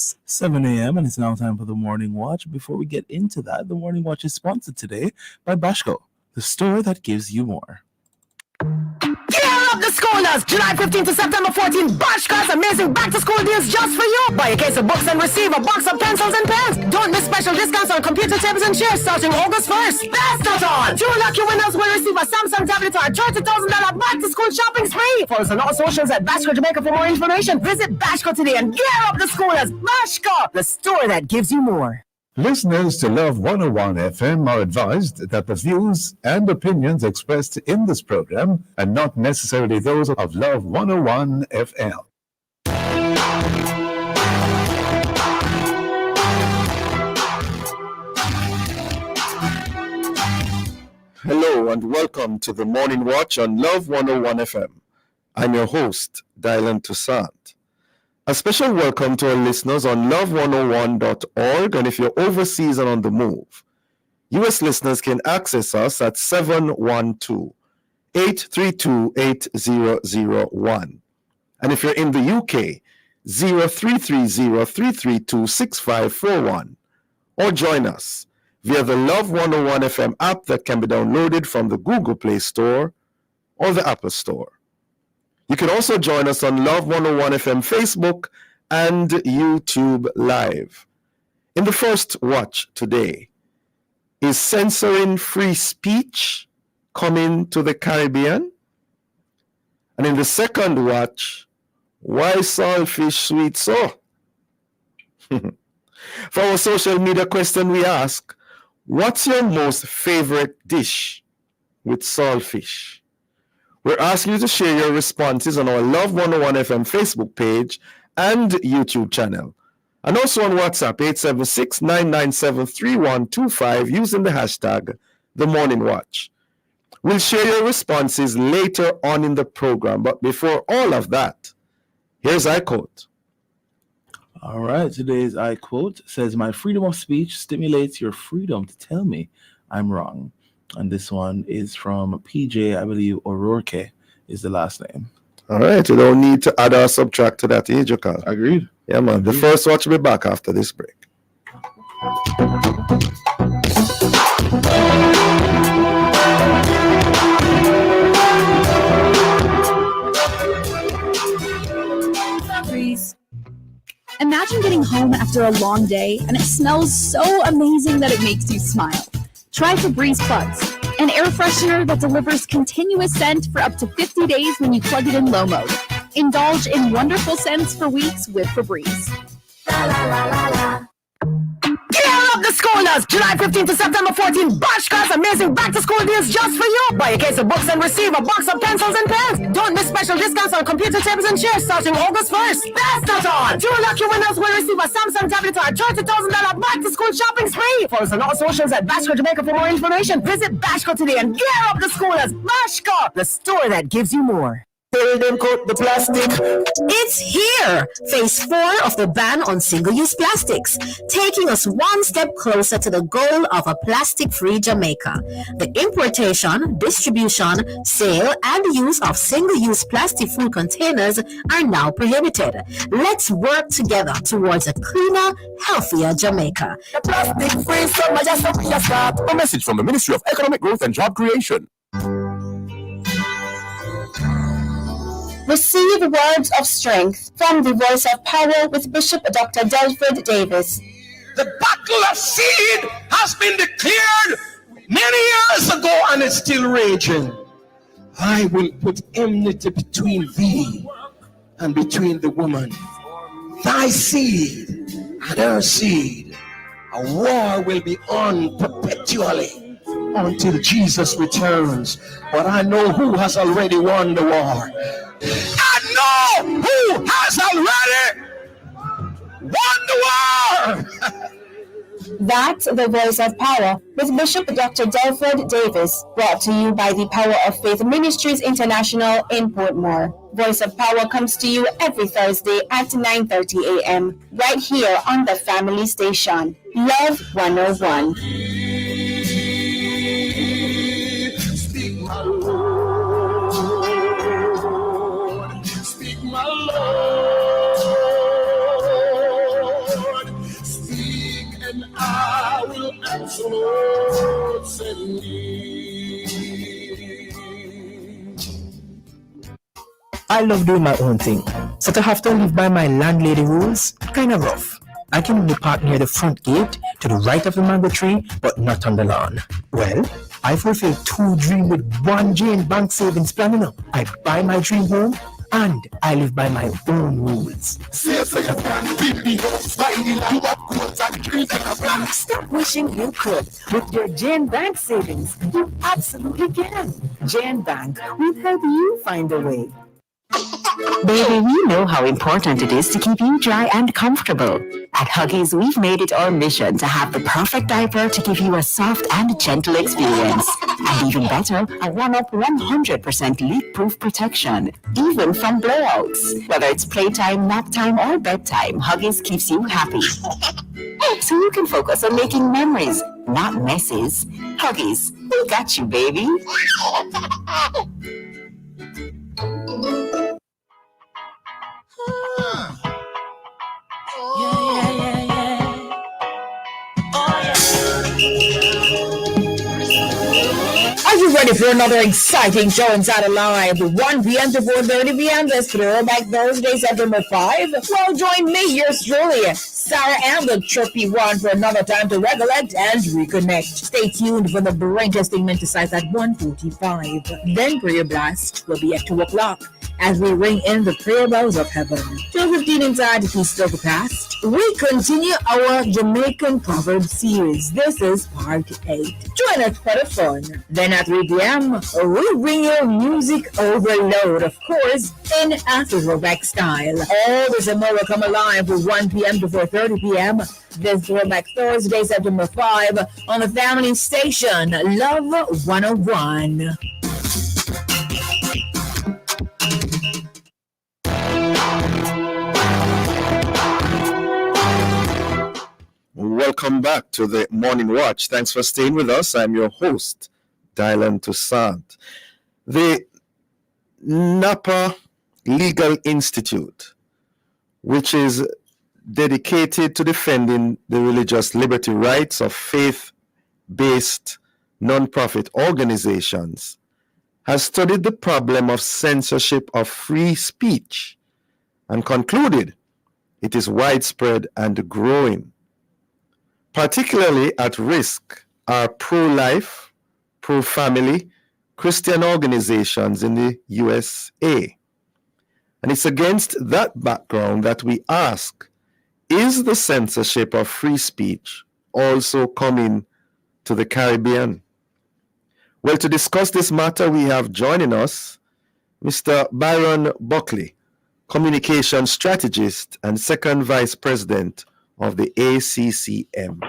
is 7 a.m. and it's now time for the Morning Watch. Before we get into that, the Morning Watch is sponsored today by Bashko, the store that gives you more. Gear up the schoolers! July 15th to September 14th, Bashka's amazing back-to-school deals just for you! Buy a case of books and receive a box of pencils and pens! Don't miss special discounts on computer tables and chairs starting August 1st! That's not all! 2 lucky winners will receive a Samsung tablet or a $30,000 back-to-school shopping spree! Follow us on all socials at Bashko Jamaica for more information. Visit Bashko today and gear up the schoolers! Bashko, the store that gives you more. Listeners to Love 101 FM are advised that the views and opinions expressed in this program are not necessarily those of Love 101 FM. Hello and welcome to the Morning Watch on Love 101 FM. I'm your host, Dylan Toussaint. A special welcome to our listeners on love101.org, and if you're overseas and on the move, U.S. listeners can access us at 712-832-8001. And if you're in the UK, 0330-332-6541. Or join us via the Love 101 FM app that can be downloaded from the Google Play Store or the Apple Store. You can also join us on Love 101 FM Facebook and YouTube Live. In the first watch today, is censoring free speech coming to the Caribbean? And in the second watch, why saltfish sweet so? For our social media question, we ask, what's your most favorite dish with saltfish? We're asking you to share your responses on our Love 101 FM Facebook page and YouTube channel. And also on WhatsApp, 876-997-3125, using the hashtag #TheMorningWatch. We'll share your responses later on in the program. But before all of that, here's I quote. All right, today's I quote says, "My freedom of speech stimulates your freedom to tell me I'm wrong." And this one is from PJ, I believe O'Rourke is the last name. All right, you don't need to add or subtract to that age, Jokal. Agreed. Yeah, man. The first watch will be back after this break. Imagine getting home after a long day and it smells so amazing that it makes you smile. Try Febreze Plugs, an air freshener that delivers continuous scent for up to 50 days when you plug it in low mode. Indulge in wonderful scents for weeks with Febreze. La, la, la, la, la. Gear up the schoolers! July 15th to September 14th, Bashka's amazing back-to-school deals just for you! Buy a case of books and receive a box of pencils and pens! Don't miss special discounts on computer tables and chairs starting August 1st! That's not all! 2 lucky winners will receive a Samsung tablet or a $30,000 back-to-school shopping spree! Follow us on all socials at Bashko Jamaica for more information. Visit Bashko today and gear up the schoolers! Bashko, the store that gives you more. Tell them cut the plastic. It's here! Phase 4 of the ban on single-use plastics, taking us one step closer to the goal of a plastic-free Jamaica. The importation, distribution, sale, and use of single-use plastic food containers are now prohibited. Let's work together towards a cleaner, healthier Jamaica. The plastic-free summer just a start. A message from the Ministry of Economic Growth and Job Creation. Receive words of strength from the Voice of Power with Bishop Dr. Delford Davis. The battle of seed has been declared many years ago and is still raging. I will put enmity between thee and between the woman, thy seed and her seed. A war will be on perpetually until Jesus returns. But I know who has already won the war. I know who has already won the war. That's the Voice of Power with Bishop Dr. Delford Davis, brought to you by the Power of Faith Ministries International in Portmore. Voice of Power comes to you every Thursday at 9:30 a.m. right here on the family station, Love 101. Speak, my Lord. Speak, my Lord. So Lord, send me. I love doing my own thing, so to have to live by my landlady rules, kinda rough. I can only park near the front gate, to the right of the mango tree, but not on the lawn. Well, I fulfill 2 dreams with 1 Jane bank savings plan. I buy my dream home, and I live by my own rules. Stop wishing you could. With your Jane Bank savings, you absolutely can. Jane Bank will help you find a way. Baby, we know how important it is to keep you dry and comfortable. At Huggies, we've made it our mission to have the perfect diaper to give you a soft and gentle experience. And even better, a one-up 100% leak-proof protection, even from blowouts. Whether it's playtime, nap time, or bedtime, Huggies keeps you happy. So you can focus on making memories, not messes. Huggies, we got you, baby. Are you ready for another exciting show inside Alive? 1 p.m. to 4:30 p.m. This Throwback Thursday, September 5. Well, join me, yours truly, Sarah and the Trippy One, for another time to recollect and reconnect. Stay tuned for the brain testing menticide at 1:45. Then Prayer Blast will be at 2 o'clock as we ring in the prayer bells of heaven. 2:15 inside the Feast of the Past. We continue our Jamaican Proverb series. This is part 8. Join us for the fun. Then at 3 p.m., we bring you music overload, of course, in Afro Throwback style. All this and more will come alive from 1 p.m. to 4:30 p.m. This Throwback Thursday, September 5, on the family station, Love 101. Welcome back to the Morning Watch. Thanks for staying with us. I'm your host, Dylan Toussaint. The Napa Legal Institute, which is dedicated to defending the religious liberty rights of faith-based non-profit organizations, has studied the problem of censorship of free speech and concluded it is widespread and growing. Particularly at risk are pro-life, pro-family Christian organizations in the USA. And it's against that background that we ask, is the censorship of free speech also coming to the Caribbean? Well, to discuss this matter, we have joining us Mr. Byron Buckley, communication strategist and second vice president of the ACCM.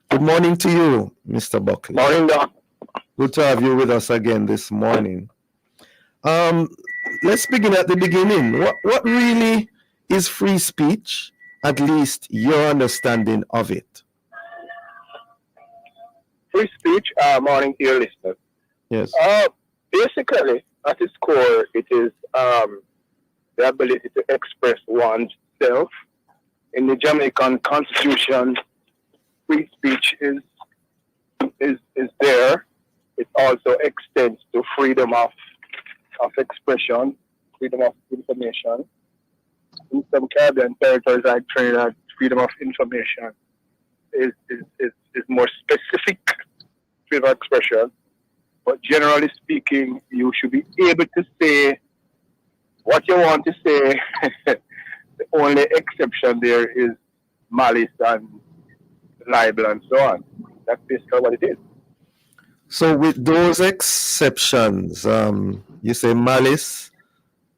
Good morning to you, Mr. Buckley. Morning, Doc. Good to have you with us again this morning. Let's begin at the beginning. What really is free speech, at least your understanding of it? Free speech, morning to your listeners. Yes. Basically, at its core, it is the ability to express oneself. In the Jamaican Constitution, free speech is there. It also extends to freedom of expression, freedom of information. In some Caribbean territories like Trinidad, freedom of information is more specific freedom of expression. But generally speaking, you should be able to say what you want to say. The only exception there is malice and libel and so on. That's basically what it is. So with those exceptions, you say malice,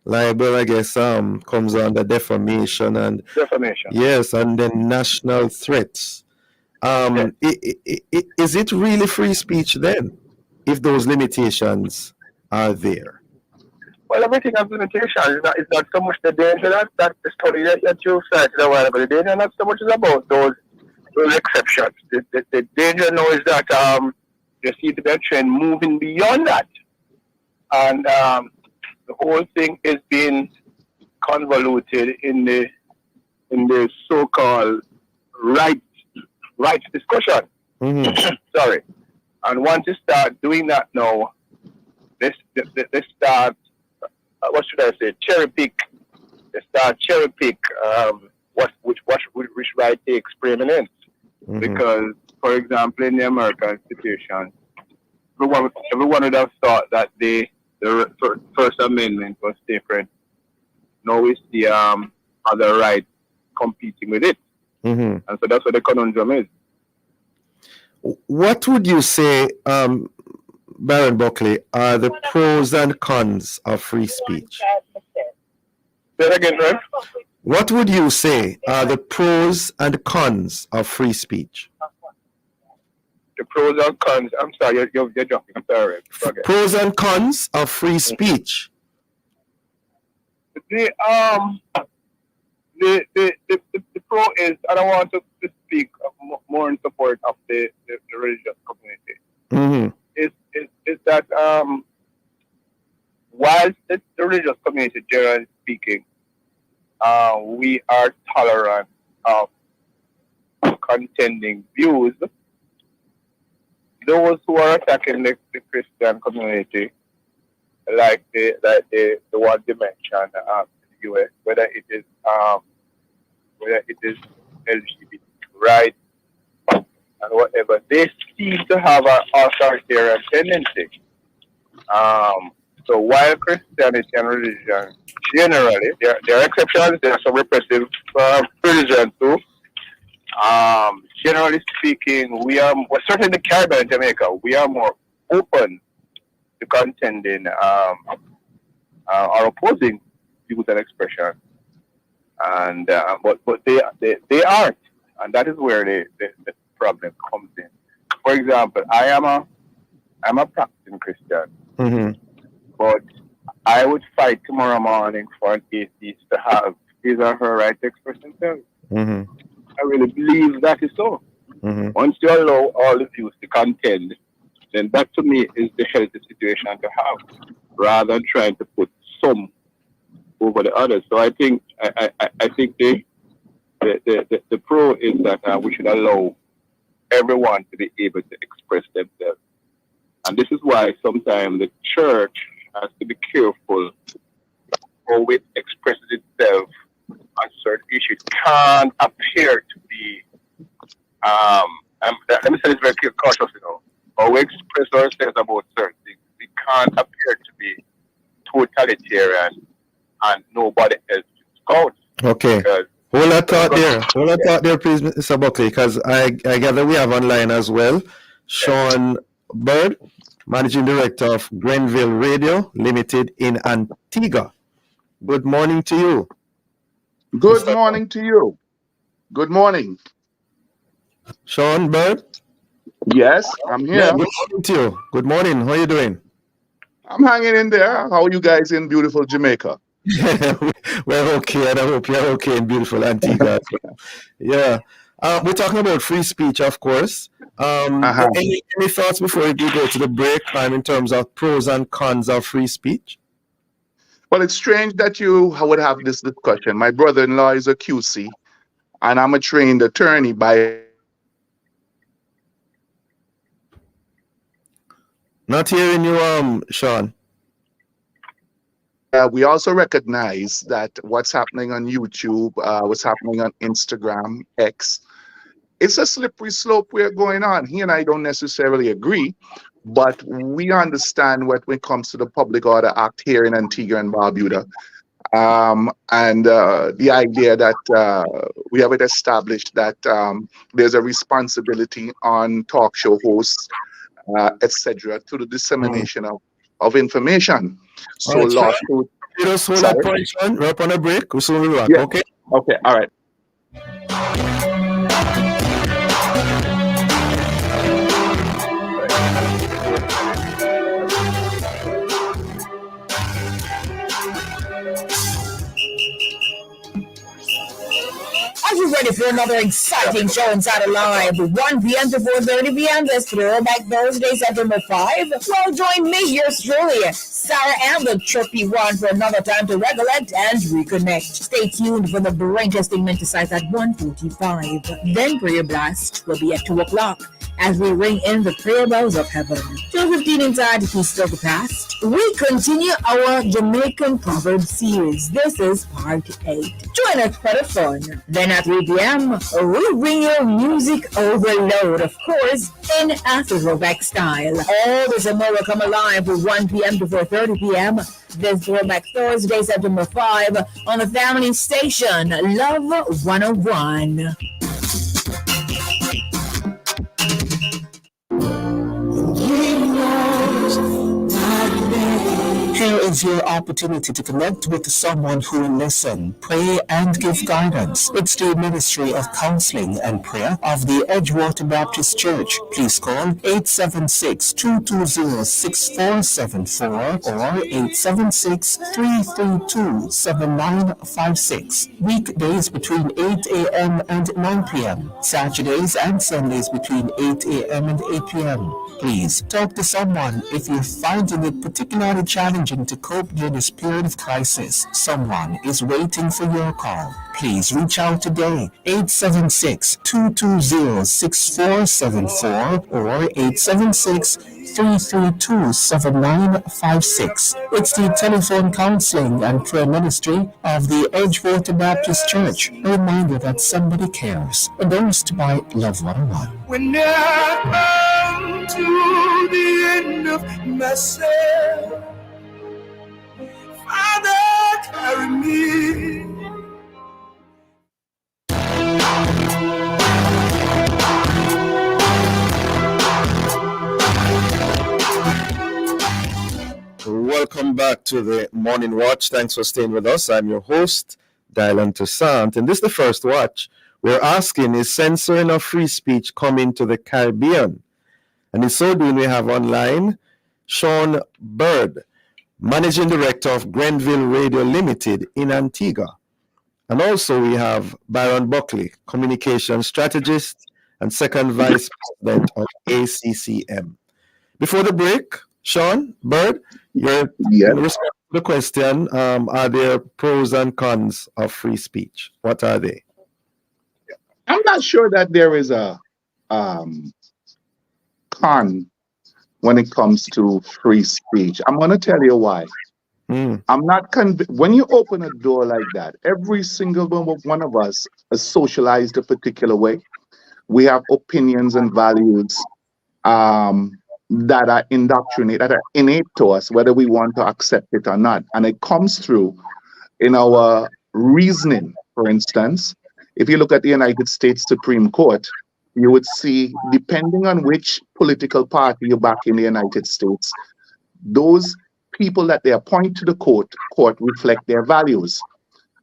libel, I guess, comes under defamation and defamation. Yes, and then national threats. Is it really free speech then, if those limitations are there? Well, everything has limitations. It's not so much the danger that the story that you cited a while ago. The danger not so much is about those exceptions. The danger now is that there seems to be a trend moving beyond that. And the whole thing is being convoluted in the so-called rights discussion. Sorry. And once you start doing that now, they start, what should I say, cherry pick. They start cherry pick which right takes preeminence. Because, for example, in the American institution, everyone would have thought that the First Amendment was different. Now we see other rights competing with it. And so that's what the conundrum is. What would you say, Baron Buckley, are the pros and cons of free speech? Say that again, Rev. What would you say are the pros and cons of free speech? The pros and cons. I'm sorry, you're jumping. I'm sorry. Okay. Pros and cons of free speech. The pro is, and I want to speak more in support of the religious community. Is that whilst the religious community, generally speaking, we are tolerant of contending views, those who are attacking the Christian community, like the one you mentioned in the US, whether it is LGBT rights and whatever, they seem to have an authoritarian tendency. So while Christianity and religion generally, there are exceptions, there are some repressive religions too. Generally speaking, we're certainly in the Caribbean and Jamaica, we are more open to contending or opposing views and expression. And but they aren't, and that is where the problem comes in. For example, I'm a practicing Christian, but I would fight tomorrow morning for an atheist to have his or her right to express themselves. I really believe that is so. Once you allow all the views to contend, then that to me is the healthy situation to have, rather than trying to put some over the others. So I think the pro is that we should allow everyone to be able to express themselves, and this is why sometimes the church has to be careful how it expresses itself on certain issues. It can't appear to be let me say this very cautious, how we express ourselves about certain things. It can't appear to be totalitarian and nobody else counts. Okay. Hold that thought there, please, Mr. Buckley, because I gather we have online as well Sean Bird, Managing Director of Grenville Radio Limited in Antigua. Good morning to you. Good morning to you. Good morning. Sean Bird? Yes, I'm here. Yeah, good morning to you. Good morning. How are you doing? I'm hanging in there. How are you guys in beautiful Jamaica? We're okay, and I hope you're okay in beautiful Antigua. Yeah. We're talking about free speech, of course. Any thoughts before we go to the break in terms of pros and cons of free speech? Well, it's strange that you would have this discussion. My brother-in-law is a QC, and I'm a trained attorney by... Not hearing you, Sean. We also recognize that what's happening on YouTube, what's happening on Instagram, X, it's a slippery slope we're going on. He and I don't necessarily agree, but we understand when it comes to the Public Order Act here in Antigua and Barbuda. And the idea that we have it established that there's a responsibility on talk show hosts, etc., to the dissemination of information. So lawsuit. Just hold that point, Sean. We're up on a break. We'll soon be back. Yeah. Okay. Okay. All right. Are you ready for another exciting show inside Alive? 1 p.m. to 4:30 p.m. This throwback Thursday, September 5. Well, join me, yours truly, Sarah and the Chirpy One, for another time to recollect and reconnect. Stay tuned for the brain testing mental size at 1:45. Then Prayer Blast will be at 2 o'clock. as we ring in the prayer bells of heaven. 2:15 inside the Feast of the Past. We continue our Jamaican Proverbs series. This is part 8. Join us for the fun. Then at 3 p.m., we bring you music overload, of course, in Afro-throwback style. All this and more will come alive from 1 p.m. to 4:30 p.m. This Throwback Thursday, September 5, on the family station, Love 101. Here is your opportunity to connect with someone who will listen, pray, and give guidance. It's the Ministry of Counseling and Prayer of the Edgewater Baptist Church. Please call 876-220-6474 or 876-332-7956. Weekdays between 8 a.m. and 9 p.m. Saturdays and Sundays between 8 a.m. and 8 p.m. Please talk to someone if you're finding it particularly challenging to cope during this period of crisis. Someone is waiting for your call. Please reach out today. 876-220-6474 or 876-332-7956. It's the telephone counseling and prayer ministry of the Edgewater Baptist Church. A reminder that somebody cares. Endorsed by Love 101. When I come to the end of myself, Father, carry me. Welcome back to the Morning Watch. Thanks for staying with us. I'm your host, Dylan Toussaint, and this is the first watch. We're asking, is censoring of free speech coming to the Caribbean? And in so doing, we have online Sean Bird, Managing Director of Grenville Radio Limited in Antigua. And also we have Byron Buckley, Communication Strategist and Second Vice President of ACCM. Before the break, Sean Bird, in response to the question, are there pros and cons of free speech? What are they? I'm not sure that there is a con when it comes to free speech. I'm going to tell you why. I'm not convinced. When you open a door like that, every single one of us is socialized a particular way. We have opinions and values that are indoctrinated, that are innate to us, whether we want to accept it or not. And it comes through in our reasoning. For instance, if you look at the United States Supreme Court, you would see, depending on which political party you back in the United States, those people that they appoint to the court reflect their values.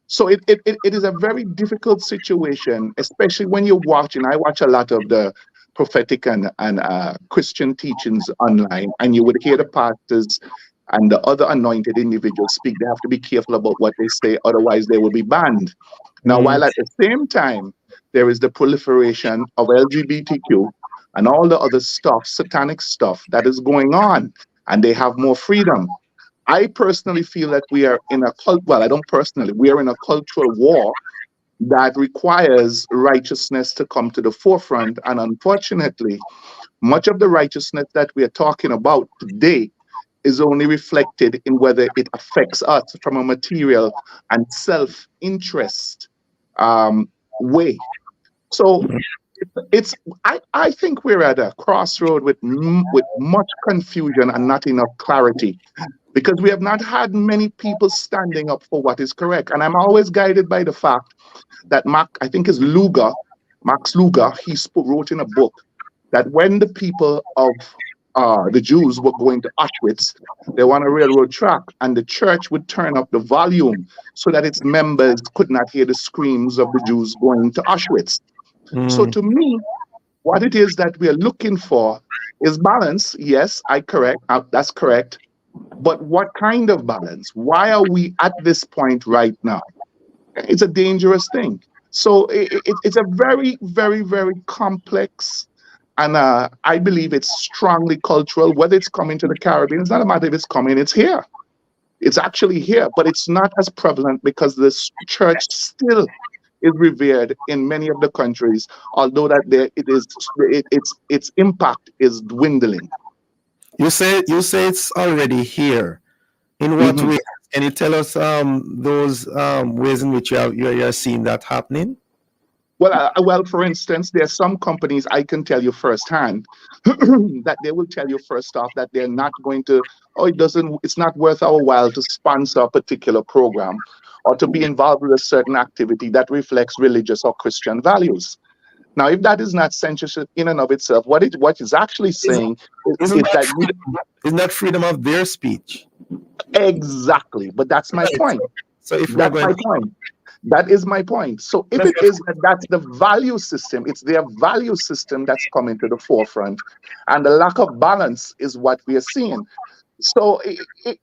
So it is a very difficult situation, especially when you're watching. I watch a lot of the prophetic and Christian teachings online, and you would hear the pastors and the other anointed individuals speak. They have to be careful about what they say, otherwise they will be banned. Now, while at the same time, there is the proliferation of LGBTQ and all the other stuff, satanic stuff that is going on, and they have more freedom. I personally feel that we are in a we are in a cultural war that requires righteousness to come to the forefront. And unfortunately, much of the righteousness that we are talking about today is only reflected in whether it affects us from a material and self-interest way. So I think we're at a crossroad with much confusion and not enough clarity, because we have not had many people standing up for what is correct. And I'm always guided by the fact that Max Luger, he wrote in a book that when the people of the Jews were going to Auschwitz, they were on a railroad track, and the church would turn up the volume so that its members could not hear the screams of the Jews going to Auschwitz. So to me, what it is that we are looking for is balance. Yes, that's correct. But what kind of balance? Why are we at this point right now? It's a dangerous thing. So it's a very, very, very complex, and I believe it's strongly cultural. Whether it's coming to the Caribbean, it's not a matter if it's coming, it's here. It's actually here, but it's not as prevalent because the church still is revered in many of the countries, although that its impact is dwindling. You say it's already here. In what Mhm. way? Can you tell us those ways in which you're seeing that happening? Well, for instance, there are some companies I can tell you firsthand that they will tell you first off that they're not going to, it's not worth our while to sponsor a particular program or to be involved with a certain activity that reflects religious or Christian values. Now, if that is not censorship in and of itself, what it's actually saying is that isn't that freedom of their speech? Exactly, but that's my point. So if That's my point. That is my point. So if it is that that's the value system, it's their value system that's coming to the forefront, and the lack of balance is what we are seeing. So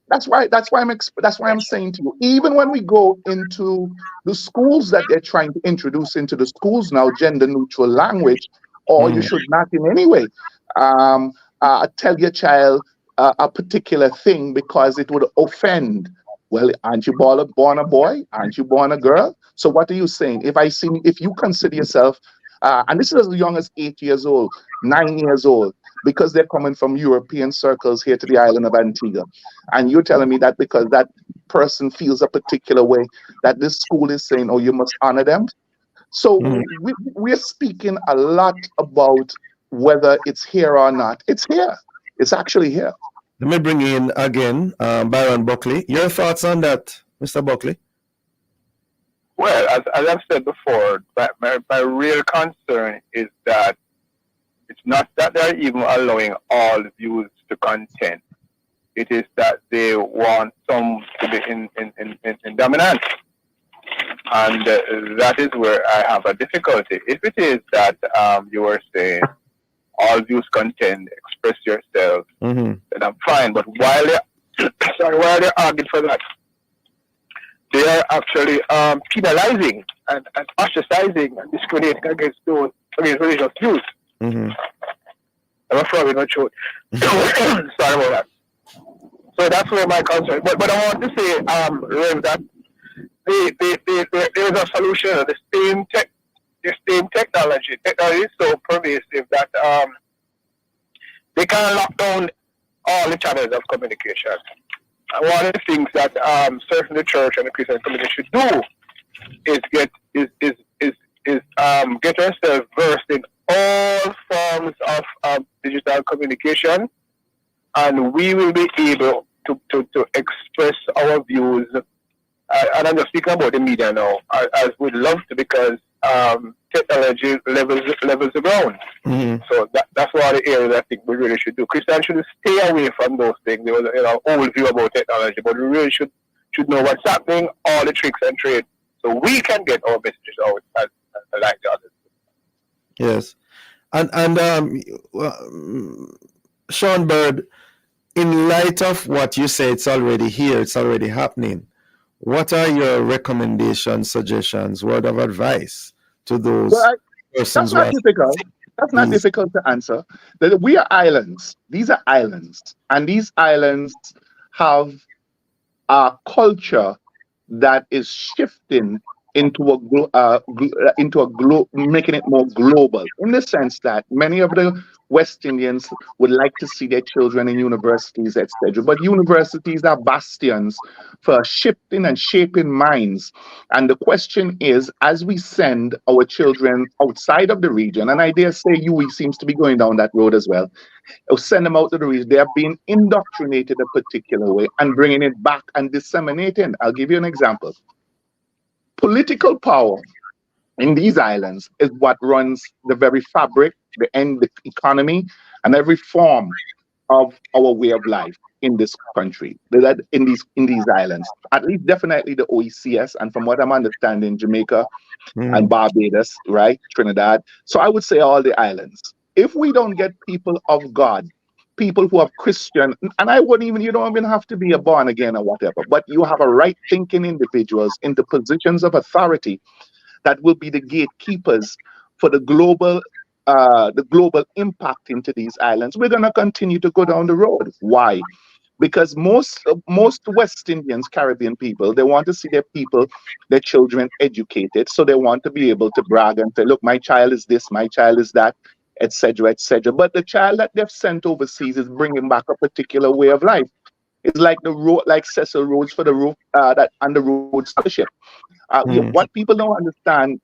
that's why I'm saying to you, even when we go into the schools that they're trying to introduce into the schools now, gender neutral language, or you should not in any way tell your child a particular thing because it would offend. Well, aren't you born a boy? Aren't you born a girl? So what are you saying? If you consider yourself, and this is as young as 8 years old, 9 years old, because they're coming from European circles here to the island of Antigua, and you're telling me that because that person feels a particular way, that this school is saying, oh, you must honor them. So we're speaking a lot about whether it's here or not. It's here. It's actually here. Let me bring in again Byron Buckley. Your thoughts on that, Mr. Buckley? Well, as I've said before, my real concern is that it's not that they're even allowing all views to contend. It is that they want some to be in dominance. And that is where I have a difficulty. If it is that you were saying all views contend, express yourself, then I'm fine. But while they're arguing for that, they are actually penalizing and ostracizing and discriminating against religious views. I'm afraid we're not sure. Sorry about that. So that's where my concern. But I want to say, Rev, that there is a solution. The same technology. Technology is so pervasive that they can lock down all the channels of communication. And one of the things that certainly the church and the Christian community should do is get ourselves versed in all forms of digital communication, and we will be able to express our views. And I'm just speaking about the media now, as we'd love to, because technology levels the ground. So that's one of the areas I think we really should do. Christians should stay away from those things. There was an old view about technology, but we really should know what's happening, all the tricks and trades, so we can get our messages out as like the others. Yes, and Sean Bird, in light of what you say, it's already here, it's already happening. What are your recommendations, suggestions, word of advice to those persons? That's not difficult. That's not difficult to answer. We are islands. These are islands, and these islands have a culture that is shifting into making it more global, in the sense that many of the West Indians would like to see their children in universities, etc. But universities are bastions for shifting and shaping minds. And the question is, as we send our children outside of the region, and I dare say UE seems to be going down that road as well, send them out to the region, they are being indoctrinated a particular way and bringing it back and disseminating. I'll give you an example. Political power in these islands is what runs the very fabric, the economy, and every form of our way of life in this country, in these islands. At least definitely the OECS, and from what I'm understanding, Jamaica and Barbados, right? Trinidad. So I would say all the islands. If we don't get people of God, people who have Christian, and you don't even have to be a born again or whatever, but you have a right thinking individuals into positions of authority that will be the gatekeepers for the global impact into these islands, we're going to continue to go down the road. Why? because most West Indians, Caribbean people, they want to see their children educated, so they want to be able to brag and say, "Look, my child is this, my child is that," etc., etc. But the child that they've sent overseas is bringing back a particular way of life. It's like the road, like Cecil Rhodes for the road that on the road scholarship. What people don't understand,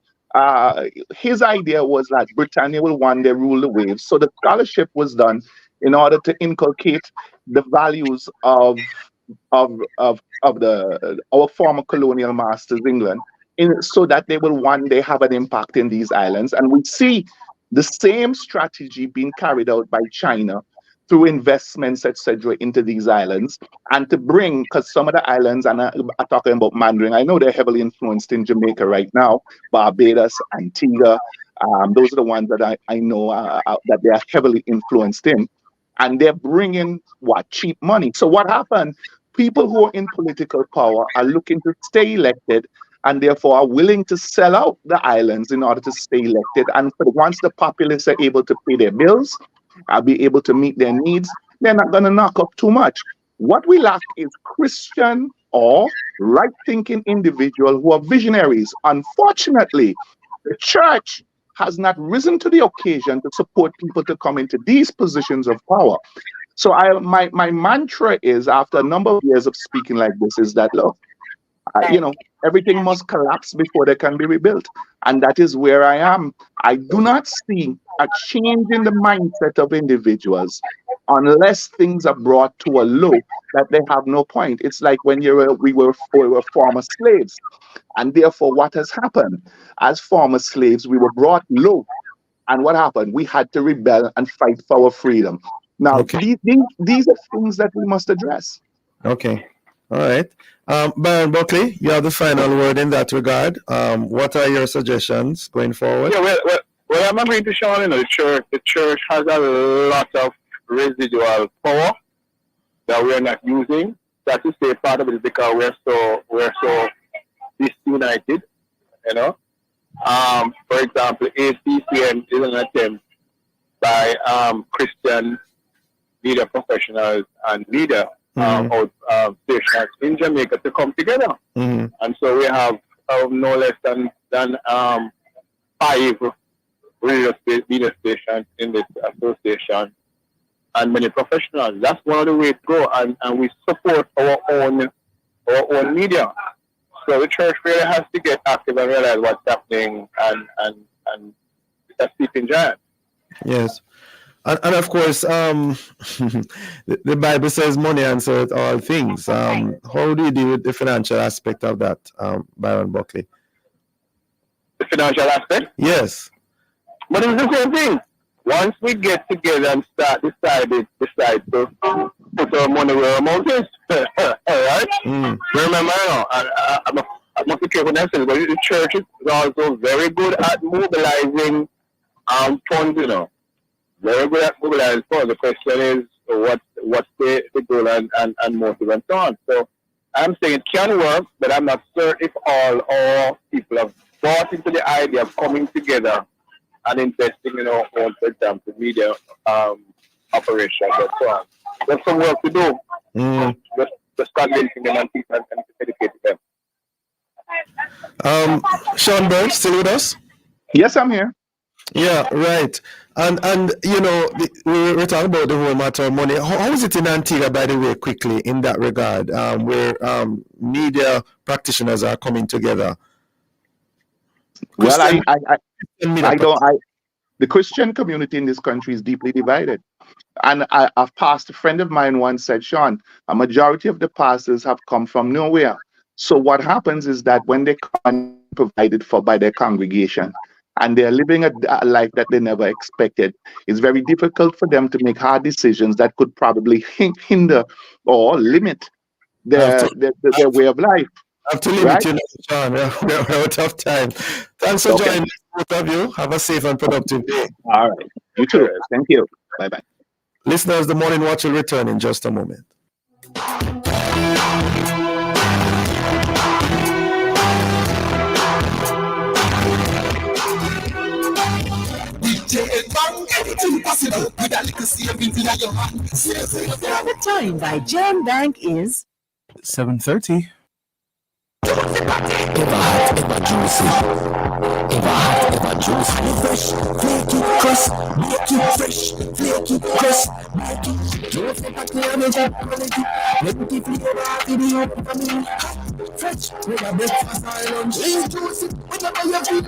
his idea was that Britannia will one day rule the waves. So the scholarship was done in order to inculcate the values of the our former colonial masters, England, so that they will one day have an impact in these islands. And we see the same strategy being carried out by China through investments, etc., into these islands, and to bring, because some of the islands, and I'm talking about Mandarin, I know they're heavily influenced in Jamaica right now, Barbados, Antigua, those are the ones that I know that they are heavily influenced in, and they're bringing cheap money. So what happened? People who are in political power are looking to stay elected, and therefore are willing to sell out the islands in order to stay elected. And once the populace are able to pay their bills, be able to meet their needs, they're not going to knock up too much. What we lack is Christian or right-thinking individuals who are visionaries. Unfortunately, the church has not risen to the occasion to support people to come into these positions of power. So my mantra is, after a number of years of speaking like this, is that, look, everything must collapse before they can be rebuilt. And that is where I am. I do not see a change in the mindset of individuals unless things are brought to a low that they have no point. It's like when we were former slaves. And therefore, what has happened? As former slaves, we were brought low. And what happened? We had to rebel and fight for our freedom. Now, these are things that we must address. Okay. All right. Baron Buckley, you have the final word in that regard. What are your suggestions going forward? Yeah, well, I'm agreeing to Sean. The church has a lot of residual power that we're not using. That is say part of it is because we're so disunited. For example, ACCM is an attempt by Christian leader professionals and leader stations in Jamaica to come together. And so we have no less than 5 radio stations in this association and many professionals. That's one of the ways to go, and we support our own media. So the church really has to get active and realize what's happening and it's a sleeping giant. Yes. And of course, the Bible says money answers all things. How do you deal with the financial aspect of that, Baron Buckley? The financial aspect? Yes. But it's the same thing. Once we get together and decide to put our money where our mouth is, all right? Remember, I must be careful when I say this, but the church is also very good at mobilizing funds, Very good at mobilizing funds. The question is, what's the goal and motive and so on. So I'm saying it can work, but I'm not certain if all our people have bought into the idea of coming together and investing in our own, for example, media operations and so on. There's some work to do. Just convincing them and educating them. Sean Bird, still with us? Yes, I'm here. Yeah, right. And we're talking about the whole matter of money. How is it in Antigua, by the way, quickly in that regard, where media practitioners are coming together? Well, the Christian community in this country is deeply divided. And a friend of mine once said, Sean, a majority of the pastors have come from nowhere. So what happens is that when they come provided for by their congregation, and they're living a life that they never expected, it's very difficult for them to make hard decisions that could probably hinder or limit their way of life. I have to limit you, Sean. We're out of time. Thanks for joining both of you. Have a safe and productive day. All right. You too. Thank you. Bye-bye. Listeners, the Morning Watch will return in just a moment. Bank, anything possible. With a little savings in your hand. The time by JM Bank is 7:30. Ever hot, ever juicy. Ever hot, ever juicy. Fresh, flaky, crust, make it fresh, flaky, crust, make it. Don't forget to manage your quality. Let me give you a video for me. Fresh, with a breakfast or lunch. It's juicy, whenever you feel it.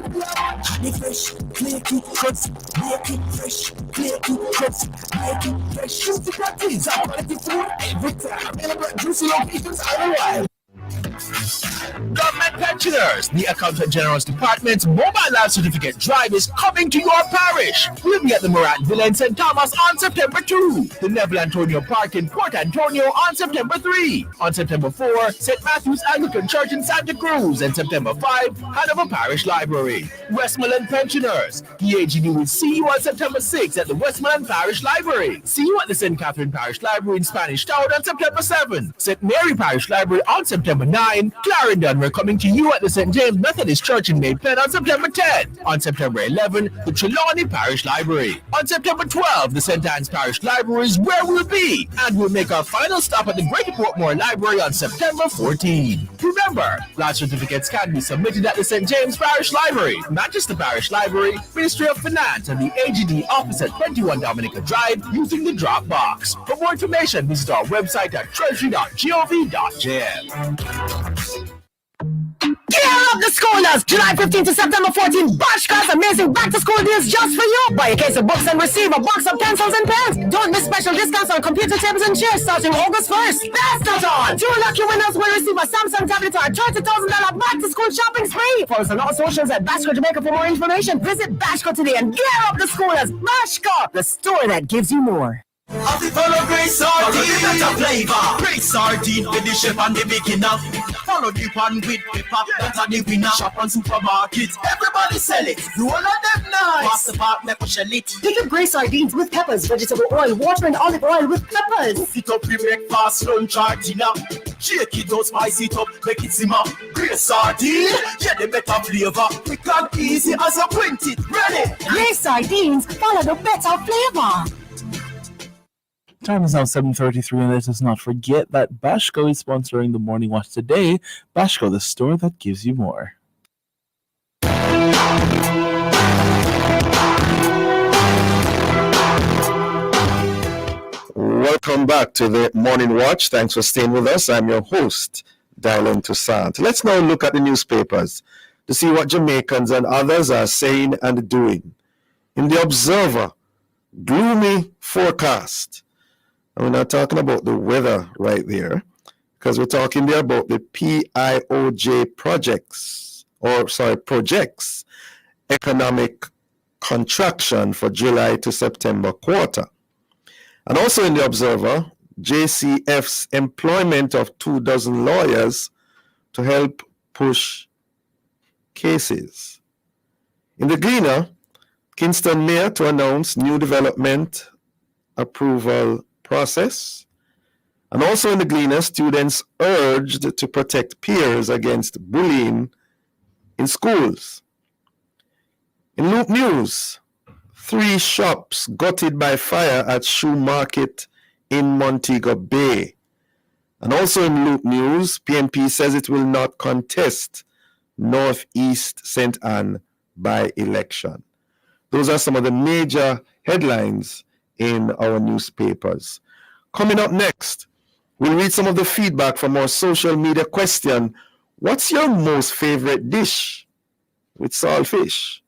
Honey fresh, flaky, crust, make it fresh, flaky, crust, make it fresh. Juicy proteins are quality food every time. Available at juicy locations all the while. Government pensioners, the Accountant General's Department's mobile life certificate drive is coming to your parish. We'll be at the Morat Villa in St. Thomas on September 2, the Neville Antonio Park in Port Antonio on September 3, on September 4, St. Matthew's Anglican Church in Santa Cruz, and September 5, Hanover Parish Library. Westmoreland pensioners, the AGD will see you on September 6 at the Westmoreland Parish Library. See you at the St. Catherine Parish Library in Spanish Town on September 7, St. Mary Parish Library on September 9, Clarendon, we're coming to you at the St. James Methodist Church in Maypen on September 10. On September 11, the Trelawney Parish Library. On September 12, the St. Anne's Parish Library is where we'll be. And we'll make our final stop at the Greater Portmore Library on September 14. Remember, life certificates can be submitted at the St. James Parish Library, Manchester Parish Library, Ministry of Finance, and the AGD office at 21 Dominica Drive using the drop box. For more information, visit our website at treasury.gov.jm. Gear up the schoolers! July 15 to September 14, Bash Cars amazing back to school deals just for you! Buy a case of books and receive a box of pencils and pens! Don't miss special discounts on computer tables and chairs starting August 1st! That's not all! 2 lucky winners will receive a Samsung tablet or a $30,000 back to school shopping spree! Follow us on all socials at Bashco Jamaica for more information. Visit Bashco today and gear up the schoolers! Bashco, the store that gives you more. Of the follow Grey Sardine, better flavor. Grey Sardine with the chef and the beginner. Follow the one with pepper, that are the winner. Shop on supermarket, everybody sell it. You all of them nice. Pass the part, make us shell it. pick up Grey Sardines with peppers, vegetable oil, water, and olive oil with peppers. Cook it up, we breakfast, lunch, or dinner. Shake it out, spice it up, make it simmer. Grey Sardine, yeah, the better flavor. Quick and easy as you print it. Ready? Grey Sardines, follow the better flavor. Time is now 7:33, and let us not forget that Bashco is sponsoring the Morning Watch today. Bashco, the store that gives you more. Welcome back to the Morning Watch. Thanks for staying with us. I'm your host, Dylan Toussaint. Let's now look at the newspapers to see what Jamaicans and others are saying and doing. In the Observer, gloomy forecast. And we're not talking about the weather right there, because we're talking there about the PIOJ projects economic contraction for July to September quarter. And also in the Observer, JCF's employment of 24 lawyers to help push cases. In the Gleaner, Kingston Mayor to announce new development approval process. And also in the Gleaner, students urged to protect peers against bullying in schools. In Loop News, 3 shops gutted by fire at Shoe Market in Montego Bay. And also in Loop News, PNP says it will not contest Northeast St. Anne by-election. Those are some of the major headlines in our newspapers. Coming up next, we'll read some of the feedback from our social media question. What's your most favorite dish with saltfish?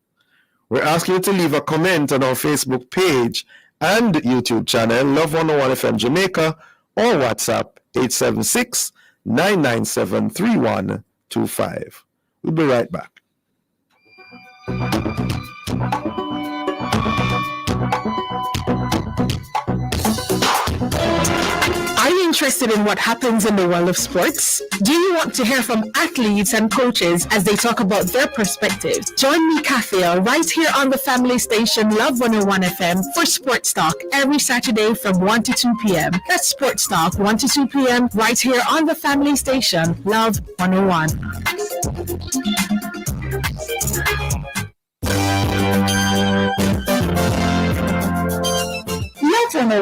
We're asking you to leave a comment on our Facebook page and YouTube channel, Love 101 FM Jamaica, or WhatsApp 876-997-3125. We'll be right back. Are you interested in what happens in the world of sports? Do you want to hear from athletes and coaches as they talk about their perspectives? Join me, Kathiel, right here on the family station Love 101 FM for Sports Talk every Saturday from 1 to 2 p.m. That's Sports Talk 1 to 2 p.m. right here on the family station Love 101.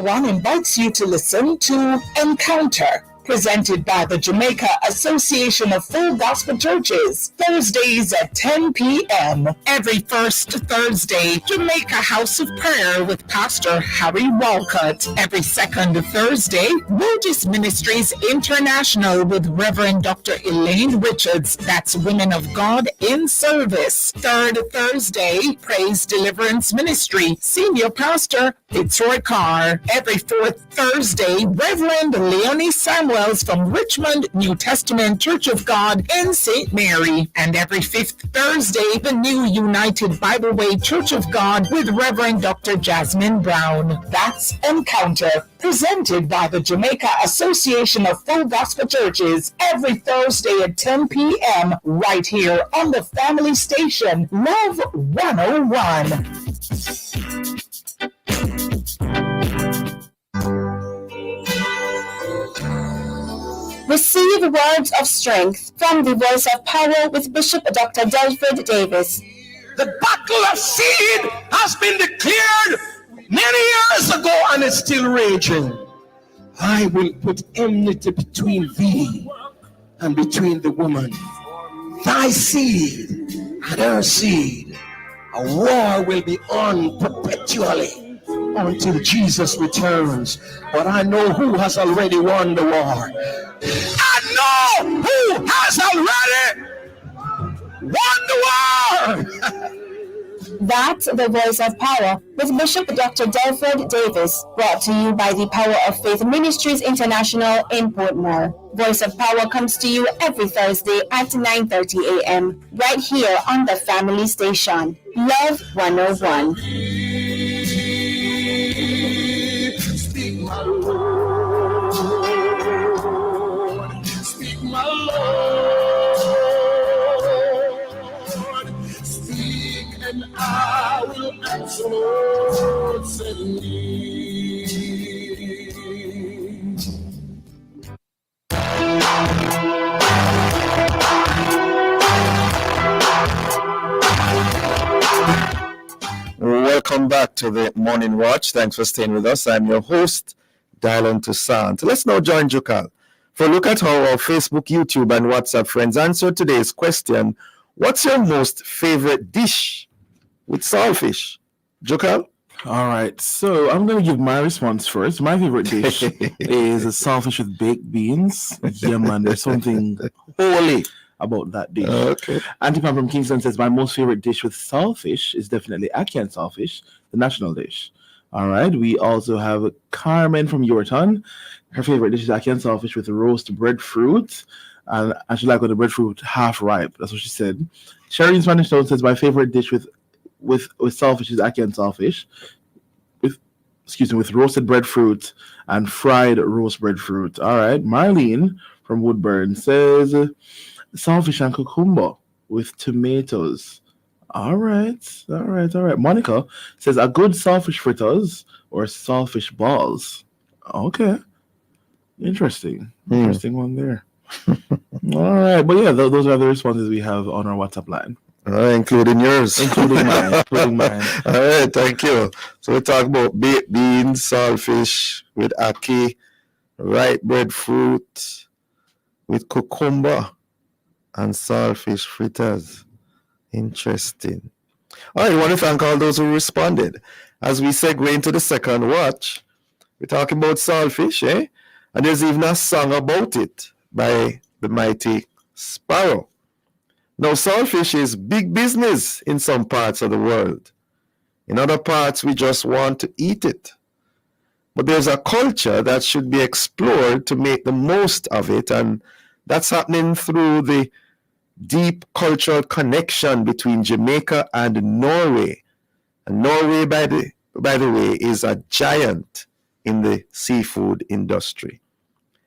101 invites you to listen to Encounter, presented by the Jamaica Association of Full Gospel Churches, Thursdays at 10 p.m. Every first Thursday, Jamaica House of Prayer with Pastor Harry Walcott. Every second Thursday, Regis Ministries International with Reverend Dr. Elaine Richards. That's Women of God in Service. Third Thursday, Praise Deliverance Ministry, Senior Pastor Fitzroy Carr. Every fourth Thursday, Reverend Leonie Samuels from Richmond New Testament Church of God in St. Mary. And every fifth Thursday, the New United Bible Way Church of God with Reverend Dr. Jasmine Brown. That's Encounter, presented by the Jamaica Association of Full Gospel Churches, every Thursday at 10 p.m. right here on the family station, Love 101. Receive words of strength from the Voice of Power with Bishop Dr. Delford Davis. The battle of seed has been declared many years ago and is still raging. I will put enmity between thee and between the woman, thy seed and her seed. A war will be on perpetually until Jesus returns. But I know who has already won the war. I know who has already won the war. That's the Voice of Power with Bishop Dr. Delford Davis, brought to you by the Power of Faith Ministries International in Portmore. Voice of Power comes to you every Thursday at 9:30 a.m. right here on the family station, Love 101. Speak, my Lord. Speak, my Lord. Speak, and I will answer, Lord, send me. Welcome back to the Morning Watch. Thanks for staying with us. I'm your host, Dylan Toussaint. Let's now join Jukal for a look at how our Facebook, YouTube, and WhatsApp friends answer today's question: what's your most favorite dish with saltfish? Jukal? All right, so I'm going to give my response first. My favorite dish is a saltfish with baked beans. Yeah, man, there's something holy about that dish. Okay. Antipan from Kingston says, my most favorite dish with saltfish is definitely Ackee saltfish, the national dish. All right, we also have Carmen from Yorton. Her favorite dish is Ackee saltfish with roast breadfruit. And I should like with the breadfruit half ripe. That's what she said. Sherry in Spanish Town says, my favorite dish with saltfish is Ackee saltfish. With roasted breadfruit and fried roast breadfruit. All right. Marlene from Woodburn says saltfish and cucumber with tomatoes. All right. Monica says a good saltfish fritters or saltfish balls. Okay. Interesting one there. All right. But yeah, those are the responses we have on our WhatsApp line. Including yours. Including mine. All right, thank you. So we talk about baked beans, saltfish with ackee, ripe breadfruit with cucumber, and saltfish fritters. Interesting. All right, I want to thank all those who responded. As we segue into the second watch, we're talking about saltfish, eh? And there's even a song about it by the mighty Sparrow. Now, saltfish is big business in some parts of the world. In other parts, we just want to eat it. But there's a culture that should be explored to make the most of it, and that's happening through the deep cultural connection between Jamaica and Norway. And Norway, by the way, is a giant in the seafood industry.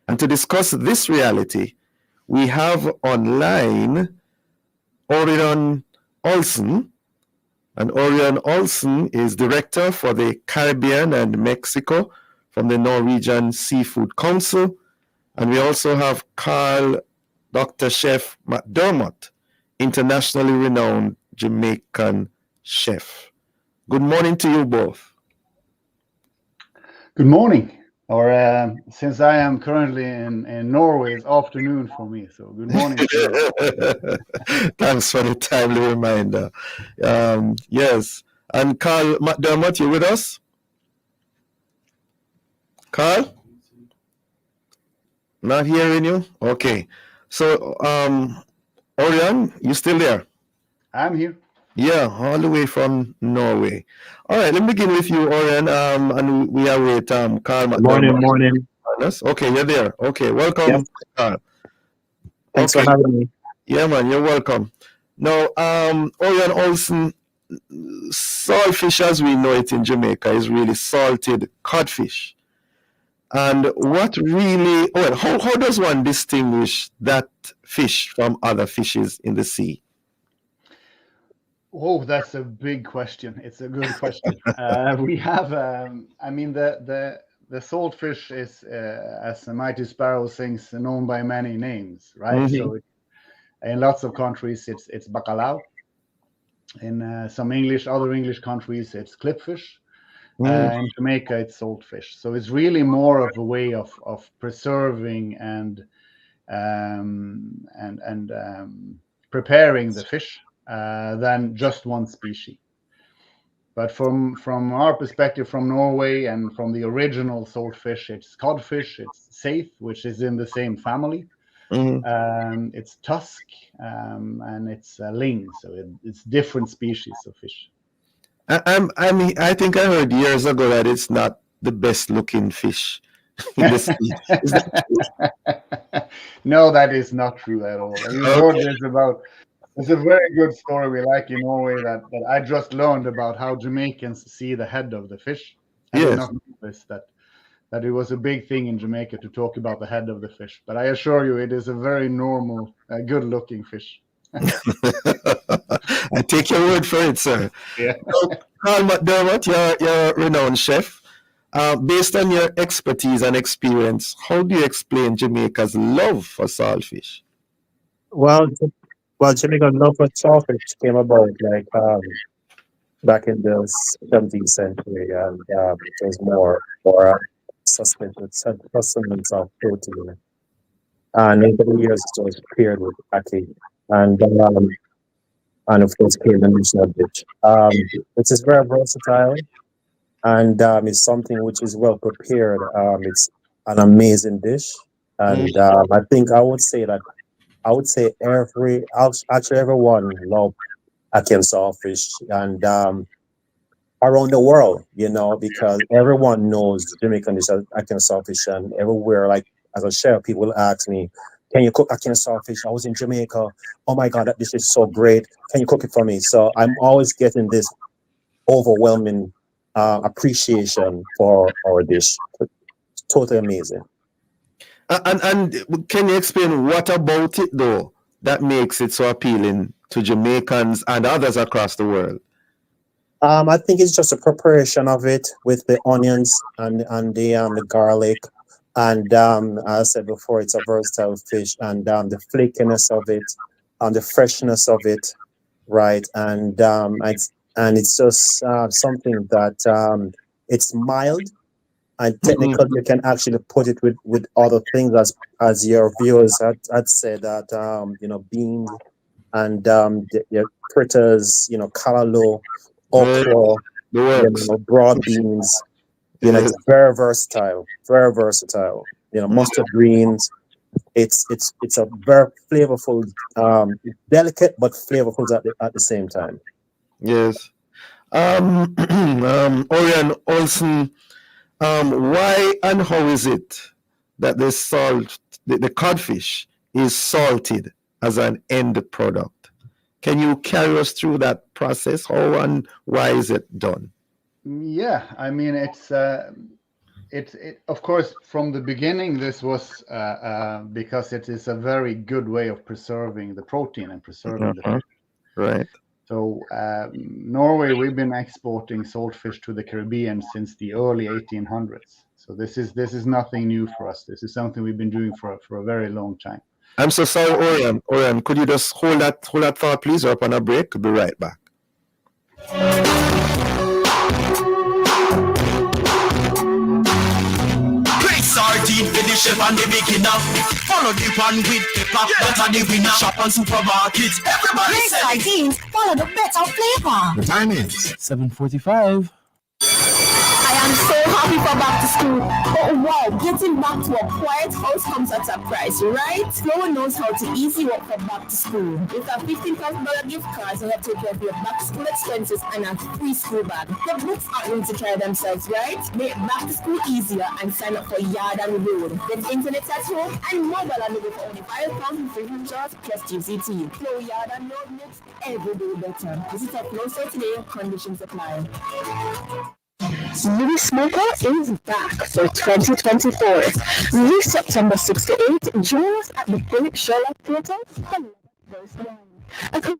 And to discuss this reality, we have online Orion Olsen, and Orion Olsen is director for the Caribbean and Mexico from the Norwegian Seafood Council. And we also have Carl Dr. Chef McDermott, internationally renowned Jamaican chef. Good morning to you both. Good morning. Or since I am currently in Norway, it's afternoon for me. So good morning to you. Thanks for the timely reminder. Yes. And Carl McDermott, you with us? Carl? Not hearing you? Okay. So, Orion, you still there? I'm here. Yeah, all the way from Norway. All right, let me begin with you, Orion. And we are with Carl McDermott. Morning. Okay, you're there. Okay, welcome, Yep. Carl. Thanks for having me. Yeah, man, you're welcome. Now, Orion Olsen, saltfish as we know it in Jamaica is really salted codfish. And what really, well, how does one distinguish that fish from other fishes in the sea? Oh, that's a big question. It's a good question. We have, I mean, the saltfish is, as the Mighty Sparrow sings, known by many names, right? Mhm. So in lots of countries, it's bacalao. In some other English countries, it's clipfish. In Jamaica, it's saltfish. So it's really more of a way of preserving and preparing the fish than just one species. But from our perspective, from Norway and from the original saltfish, it's codfish, it's saithe, which is in the same family. It's tusk, and it's ling. So it's different species of fish. I mean, I think I heard years ago that it's not the best looking fish in the sea. Is that true? No, that is not true at all. And you heard this about. It's a very good story we like in Norway that I just learned about how Jamaicans see the head of the fish. I did not know this, that it was a big thing in Jamaica to talk about the head of the fish. But I assure you, it is a very normal, good-looking fish. I take your word for it, sir. Yeah. So, Carl McDermott, you're a renowned chef. Based on your expertise and experience, how do you explain Jamaica's love for saltfish? Well, Jamaican love for saltfish came about like back in the 17th century, and it was more for sustenance of protein. And over the years, it was paired with fatty, and of course came the national dish. It is very versatile, and it's something which is well prepared. It's an amazing dish, and I think I would say everyone love Akin saltfish, and around the world, because everyone knows Jamaican dish as Akin saltfish, and everywhere, like as a chef, people will ask me, "Can you cook Akin saltfish? I was in Jamaica. Oh my God, that dish is so great. Can you cook it for me?" So I'm always getting this overwhelming appreciation for our dish. It's totally amazing. And can you explain what about it though that makes it so appealing to Jamaicans and others across the world? I think it's just a preparation of it with the onions and the garlic, and as I said before, it's a versatile fish, and the flakiness of it, and the freshness of it, right? And it's just something that it's mild, and technically you can actually put it with other things, as your viewers had said that beans and your fritters, callaloo, okra, broad beans. It's very versatile, very versatile. Mustard greens. It's a very flavorful, delicate but flavorful at the same time. Yes. Orion Olsen, why and how is it that the codfish is salted as an end product? Can you carry us through that process? How and why is it done? Yeah, I mean, it's of course from the beginning this was because it is a very good way of preserving the protein and preserving the fish. Right. So Norway, we've been exporting saltfish to the Caribbean since the early 1800s. So this is nothing new for us. This is something we've been doing for a very long time. I'm so sorry, Orion. Orion, could you just hold that thought, please? We're up on a break. We'll be right back. chef and the beginner. Follow the pan with pepper, better the winner. Shop and supermarket, everybody Great say sardines, follow the better flavor. The time is 7:45. I am so happy for back to school. Oh wow, getting back to a quiet house comes at a price, right? No one knows how to easy work for back to school. With a $15,000 gift card, you have to take care of your back to school expenses and a free school bag. The books aren't going to carry themselves, right? Make back to school easier and sign up for Yard and Road. Get internet at home and mobile and for only $5,300 plus GCT. Flow Yard and Road makes every day better. Visit our closer today, conditions apply. Louis Smoker is back for 2024. This September 6 to 8, join us at the Philip Sherlock Theatre for Verse 1.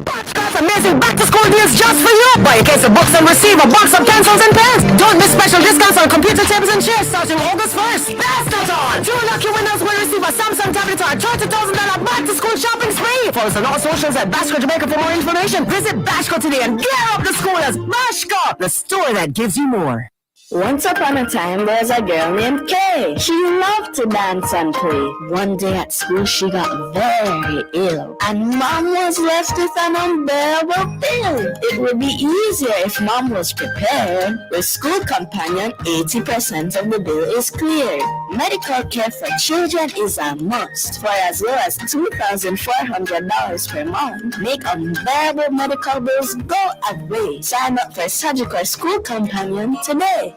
Got amazing back-to-school deals just for you. Buy a case of books and receive a box of pencils and pens. Don't miss special discounts on computer tables and chairs starting August 1st. That's not all. 2 lucky winners will receive a Samsung tablet or a $30,000 back-to-school shopping spree. Follow us on all socials at Bashco Jamaica for more information. Visit Bashco today and gear up the school as Bashco, the store that gives you more. Once upon a time, there was a girl named Kay. She loved to dance and play. One day at school, she got very ill, and Mom was left with an unbearable bill. It would be easier if Mom was prepared. With School Companion, 80% of the bill is cleared. Medical care for children is a must. For as low as $2,400 per month, make unbearable medical bills go away. Sign up for Surgical School Companion today.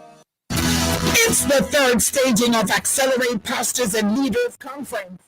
It's the third staging of Accelerate Pastors and Leaders Conference.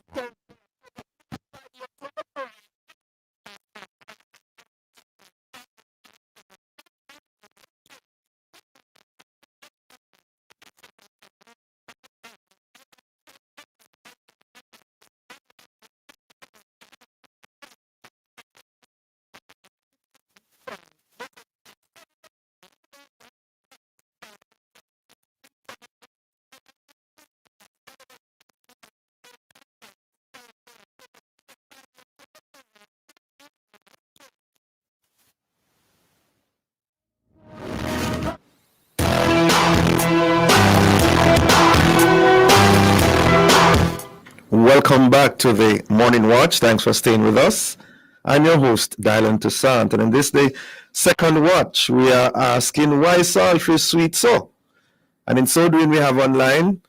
Welcome back to the Morning Watch. Thanks for staying with us. I'm your host, Dylan Toussaint, and in this day, second watch, we are asking why saltfish sweet so? And in so doing, we have online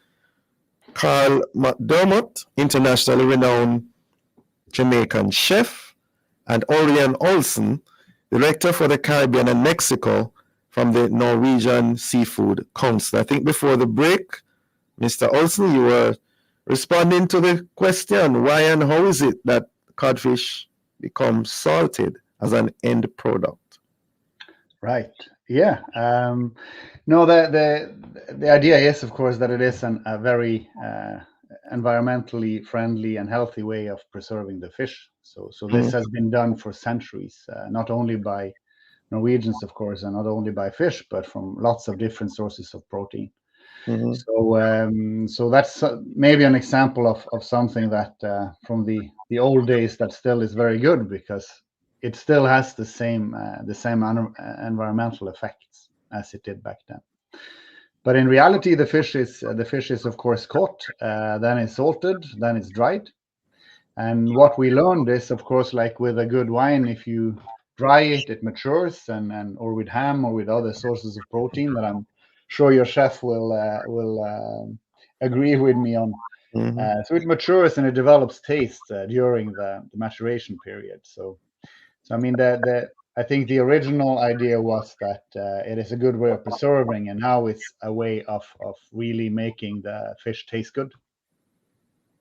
Carl McDermott, internationally renowned Jamaican chef, and Orion Olsen, director for the Caribbean and Mexico from the Norwegian Seafood Council. I think before the break, Mr. Olsen, you were responding to the question, why and how is it that codfish becomes salted as an end product? Right. Yeah. No, the idea is, of course, that it is a very environmentally friendly and healthy way of preserving the fish. So this has been done for centuries, not only by Norwegians, of course, and not only by fish, but from lots of different sources of protein. So that's maybe an example of something that from the old days that still is very good, because it still has the same environmental effects as it did back then. But in reality, the fish is of course caught, then it's salted, then it's dried. And what we learned is, of course, like with a good wine, if you dry it, it matures, and or with ham or with other sources of protein that I'm sure your chef will agree with me on. So it matures and it develops taste during the maturation period. So I mean, I think the original idea was that it is a good way of preserving, and now it's a way of really making the fish taste good.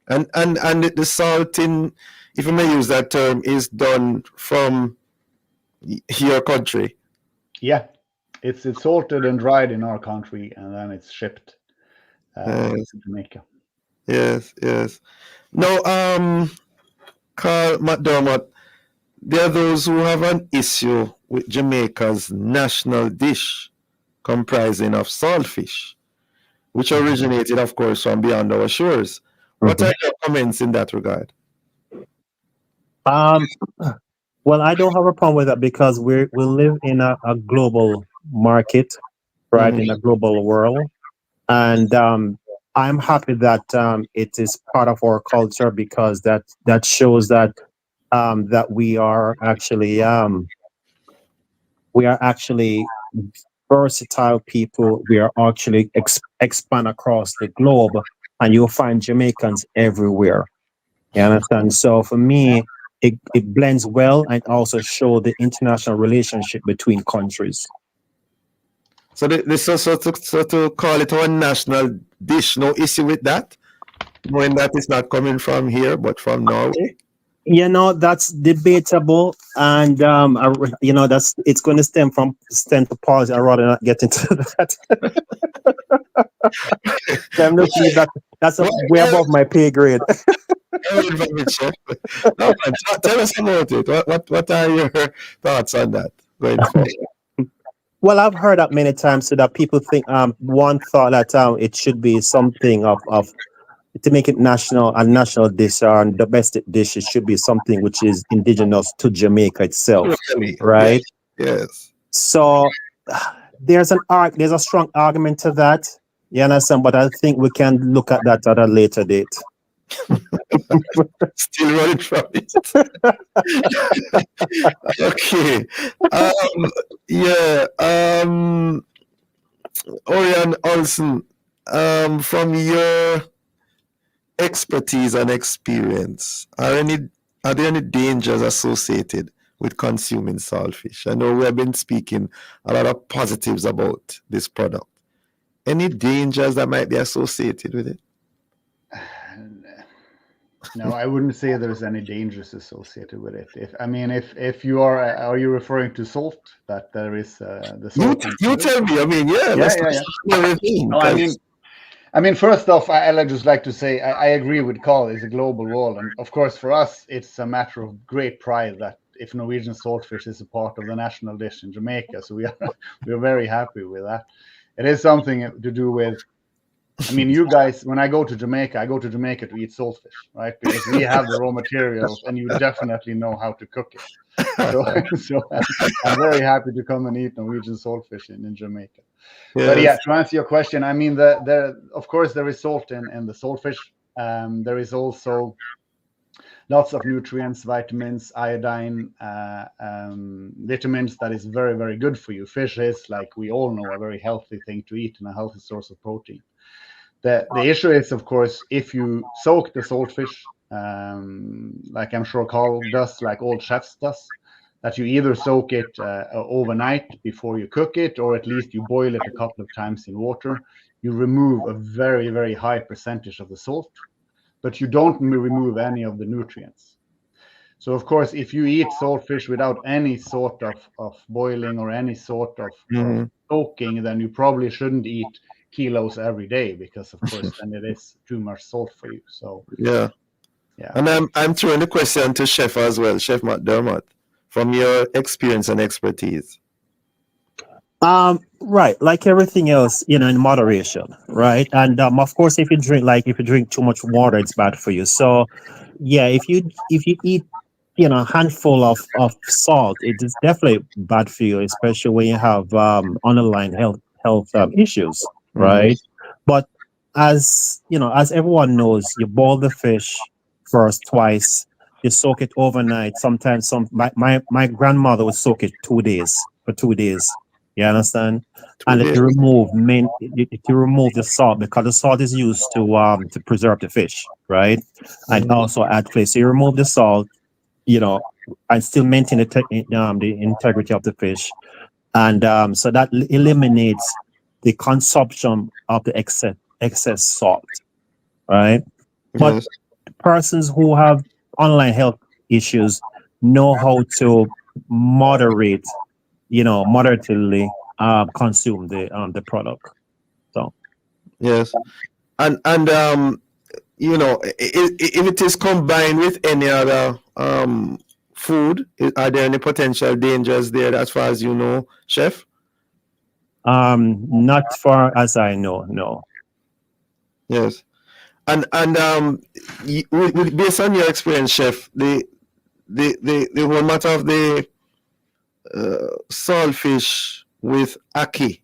And the salting, if I may use that term, is done from your country. Yeah, it's salted and dried in our country, and then it's shipped to Jamaica. Yes. No, Carl McDermott, there are those who have an issue with Jamaica's national dish comprising of saltfish, which originated, of course, from beyond our shores. What are your comments in that regard? Well, I don't have a problem with that because we live in a global market, right? In a global world, and I'm happy that it is part of our culture because that shows that that we are actually versatile people. We are actually expand across the globe, and you'll find Jamaicans everywhere. You understand? So for me, it blends well and also show the international relationship between countries. So, to call it our national dish, no issue with that? Knowing that it's not coming from here, but from Norway? That's debatable, and that's it's going to stem to policy. I'd rather not get into that. I'm just leave that. That's way above my pay grade. No, man, tell us about it. What are your thoughts on that going forward? Well, I've heard that many times so that people think one thought that it should be something of to make it a national dish or domestic dish. It should be something which is indigenous to Jamaica itself, right? Yes. So there's a strong argument to that. You understand? But I think we can look at that at a later date. Still running from it. Okay. Orion Olsen, from your expertise and experience, are there any dangers associated with consuming saltfish? I know we have been speaking a lot of positives about this product. Any dangers that might be associated with it? No, I wouldn't say there's any dangers associated with it. If you are you referring to salt? That there is the salt. You tell me. I mean, No, first off, I just like to say I agree with Carl. It's a global world, and of course, for us, it's a matter of great pride that if Norwegian saltfish is a part of the national dish in Jamaica, so we're very happy with that. It is something to do with. You guys, when I go to Jamaica to eat saltfish, right? Because we have the raw materials, and you definitely know how to cook it. So I'm very happy to come and eat Norwegian saltfish in Jamaica. Yes. But yeah, to answer your question, of course there is salt in the saltfish. There is also lots of nutrients, vitamins, iodine, vitamins that is very, very good for you. Fish is, like we all know, a very healthy thing to eat and a healthy source of protein. The issue is, of course, if you soak the saltfish, like I'm sure Carl does, like all chefs does, that you either soak it overnight before you cook it, or at least you boil it a couple of times in water. You remove a very, very high percentage of the salt, but you don't remove any of the nutrients. So, of course, if you eat saltfish without any sort of boiling or any sort of soaking, then you probably shouldn't eat kilos every day, because of course then it is too much salt for you. So yeah. And I'm throwing the question to Chef as well, Chef McDermott, from your experience and expertise. Right, like everything else, in moderation, right? And of course, if you drink too much water, it's bad for you. So yeah, if you eat a handful of salt, it is definitely bad for you, especially when you have underlying health issues, right? But as everyone knows, you boil the fish first twice, you soak it overnight. Sometimes my grandmother would soak it for 2 days. You understand? And if you remove the salt, because the salt is used to preserve the fish, right? And also add flavor. So you remove the salt, and still maintain the integrity of the fish, and so that eliminates the consumption of the excess salt, right? But persons who have underlying health issues know how to moderately consume the product. So yes, and you know, if it is combined with any other food, are there any potential dangers there as far as you know, chef? Not far as I know, no. Yes. And based on your experience, chef, the whole matter of the saltfish with ackee,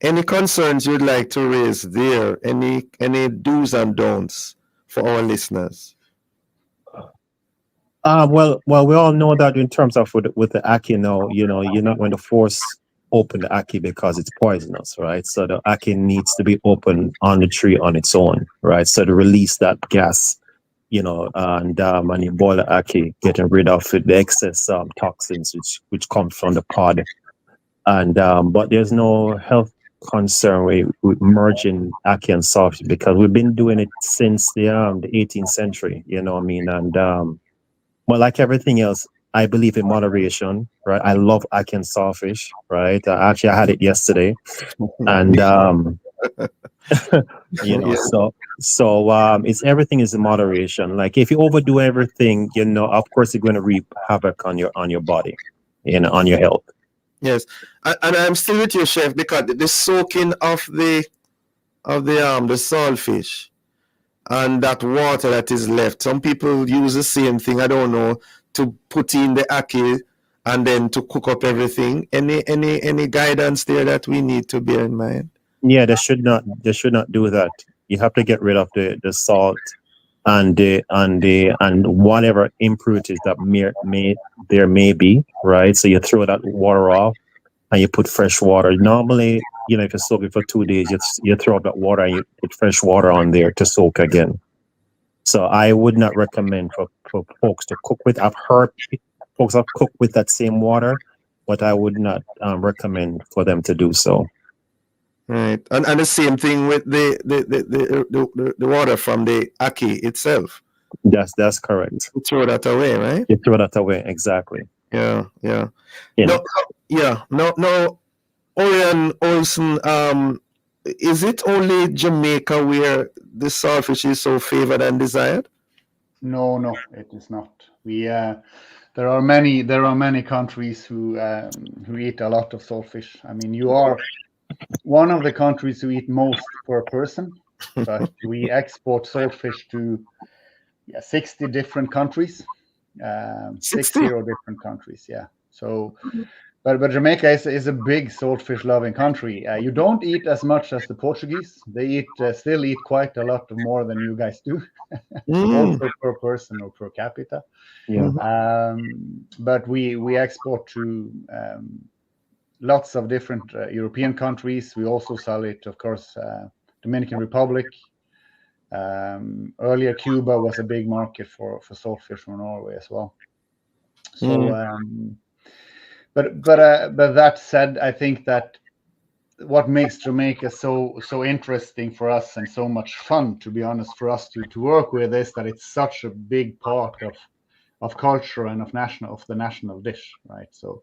any concerns you'd like to raise there? Any do's and don'ts for our listeners? Well, we all know that in terms of with the ackee now, you're not going to force open the ackee because it's poisonous, right? So the ackee needs to be open on the tree on its own, right? So to release that gas, and you boil the ackee, getting rid of the excess toxins which come from the pod. And but there's no health concern with merging ackee and saltfish because we've been doing it since the 18th century, you know what I mean? And but like everything else, I believe in moderation, right? I love ackee and saltfish, right? Actually, I had it yesterday, and it's everything is in moderation. Like if you overdo everything, of course you're going to reap havoc on your body, on your health. Yes, and I'm still with you, chef, because the soaking of the saltfish and that water that is left. Some people use the same thing, I don't know, to put in the ackee and then to cook up everything. Any guidance there that we need to bear in mind? Yeah, they should not do that. You have to get rid of the salt and whatever impurities that there may be, right? So you throw that water off and you put fresh water. Normally, if you soak it for 2 days, you throw up that water and you put fresh water on there to soak again. So I would not recommend for folks to cook with. I've heard folks have cooked with that same water, but I would not recommend for them to do so. Right, and the same thing with the water from the ackee itself. That's correct. You throw that away, right? You throw that away, exactly. Yeah. No, Orion Olson, is it only Jamaica where the saltfish is so favored and desired? No, it is not. There are many countries who eat a lot of saltfish. I mean, you are one of the countries who eat most per person, but we export saltfish to 60 different countries. 60 different countries, yeah. So, but Jamaica is a big saltfish loving country. You don't eat as much as the Portuguese. They still eat quite a lot more than you guys do, also per person or per capita. Yeah. But we export to lots of different European countries. We also sell it, of course, Dominican Republic. Earlier, Cuba was a big market for saltfish from Norway as well. So, but that said, I think that what makes Jamaica so interesting for us and so much fun, to be honest, for us to work with is that it's such a big part of culture and of the national dish, right? So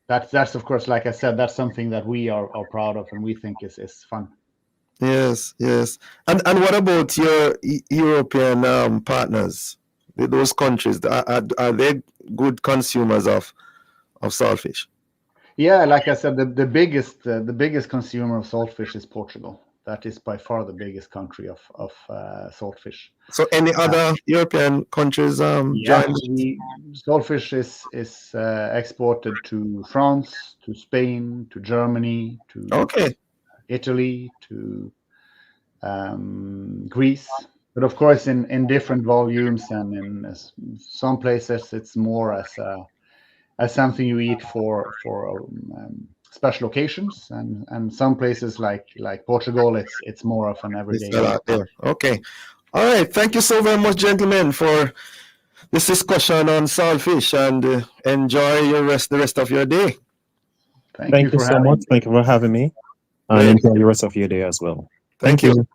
that's of course, like I said, that's something that we are proud of and we think is fun. Yes. And what about your European partners? Those countries, are they good consumers of saltfish? Yeah, like I said, the biggest consumer of saltfish is Portugal. That is by far the biggest country of saltfish. So any other European countries saltfish is exported to France, to Spain, to Germany, to Italy, to Greece. But of course, in different volumes, and in some places it's more as something you eat for special occasions, and some places like Portugal, it's more of an everyday. Okay, all right. Thank you so very much, gentlemen, for this discussion on saltfish, and enjoy the rest of your day. Thank you so much. Thank you for having me, and enjoy the rest of your day as well. Thank you.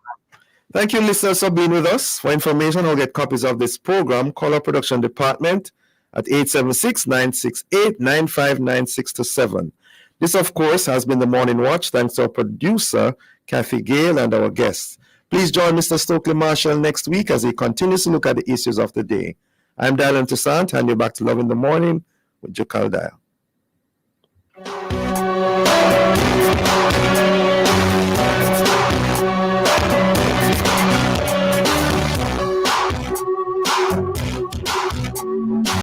Thank you, listeners, for being with us. For information or get copies of this program, call our production department at 876-968-95967. This, of course, has been the Morning Watch. Thanks to our producer, Kathy Gale, and our guests. Please join Mr. Stokely Marshall next week as he continues to look at the issues of the day. I'm Dylan Toussaint, and you're back to Love in the Morning with Joe Caldile.